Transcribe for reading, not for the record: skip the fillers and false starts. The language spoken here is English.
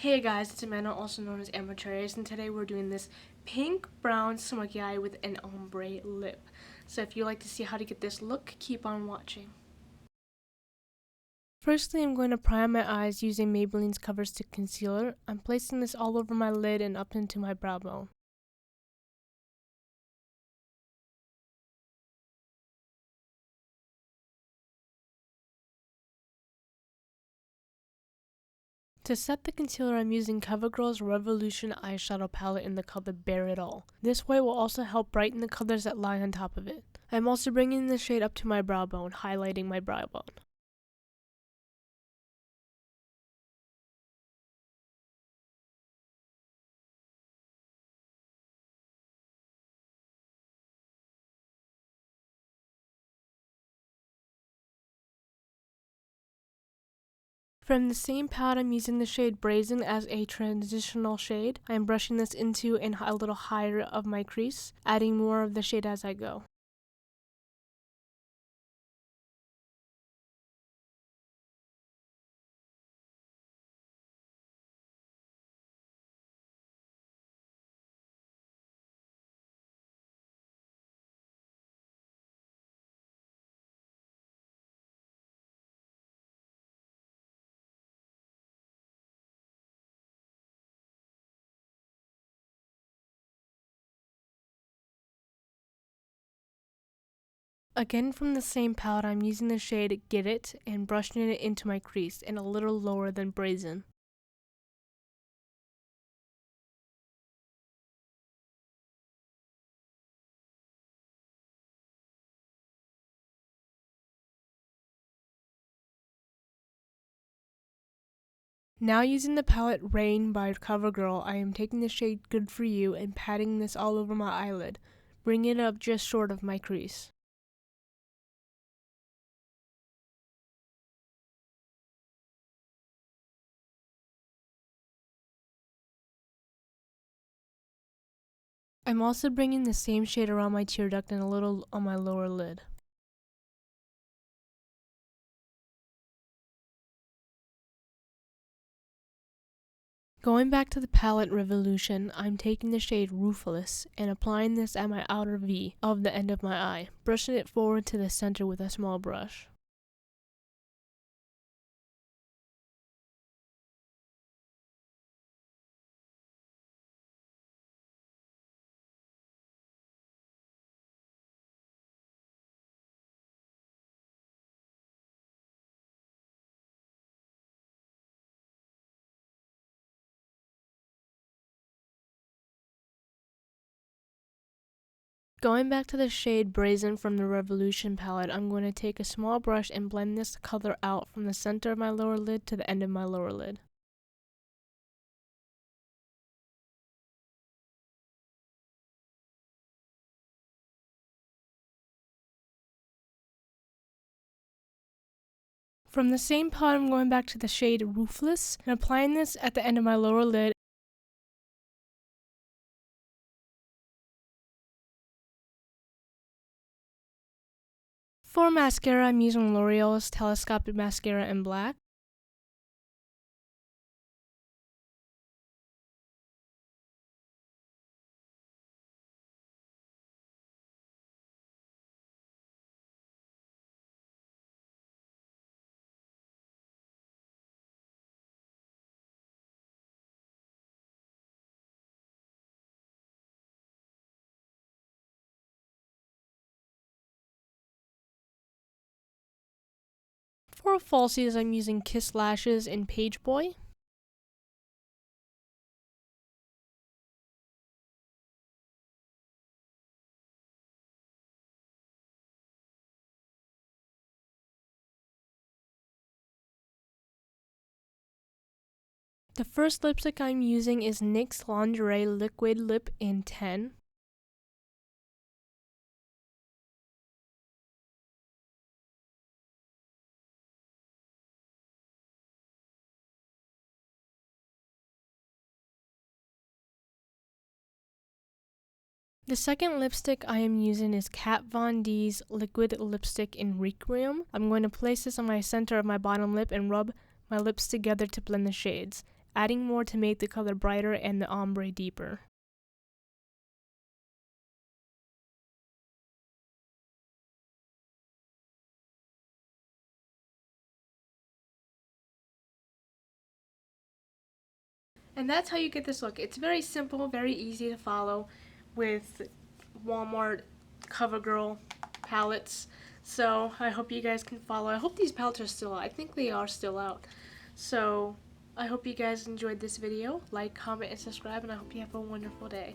Hey guys, it's Amanda, also known as Amateurius, and today we're doing this pink brown smoky eye with an ombre lip. So if you like to see how to get this look, keep on watching. Firstly, I'm going to prime my eyes using Maybelline's Cover Stick Concealer. I'm placing this all over my lid and up into my brow bone. To set the concealer, I'm using CoverGirl's Revolution eyeshadow palette in the color Bare It All. This way will also help brighten the colors that lie on top of it. I'm also bringing the shade up to my brow bone, highlighting my brow bone. From the same palette, I'm using the shade Brazen as a transitional shade. I'm brushing this into a little higher of my crease, adding more of the shade as I go. Again, from the same palette, I'm using the shade Get It and brushing it into my crease and a little lower than Brazen. Now using the palette Rain by CoverGirl, I am taking the shade Good For You and patting this all over my eyelid, bringing it up just short of my crease. I'm also bringing the same shade around my tear duct and a little on my lower lid. Going back to the palette Revolution, I'm taking the shade Ruthless and applying this at my outer V of the end of my eye, brushing it forward to the center with a small brush. Going back to the shade Brazen from the Revolution palette, I'm going to take a small brush and blend this color out from the center of my lower lid to the end of my lower lid. From the same palette, I'm going back to the shade Ruthless and applying this at the end of my lower lid. For mascara, I'm using L'Oreal's Telescopic Mascara in black. For falsies, I'm using Kiss Lashes in Page Boy. The first lipstick I'm using is NYX Lingerie Liquid Lip in 10. The second lipstick I am using is Kat Von D's Liquid Lipstick in Requiem. I'm going to place this on my center of my bottom lip and rub my lips together to blend the shades, adding more to make the color brighter and the ombre deeper. And that's how you get this look. It's very simple, very easy to follow with Walmart CoverGirl palettes. So I hope you guys can follow. I hope these palettes are still out. I think they are still out. So I hope you guys enjoyed this video. Like, comment, and subscribe, and I hope you have a wonderful day.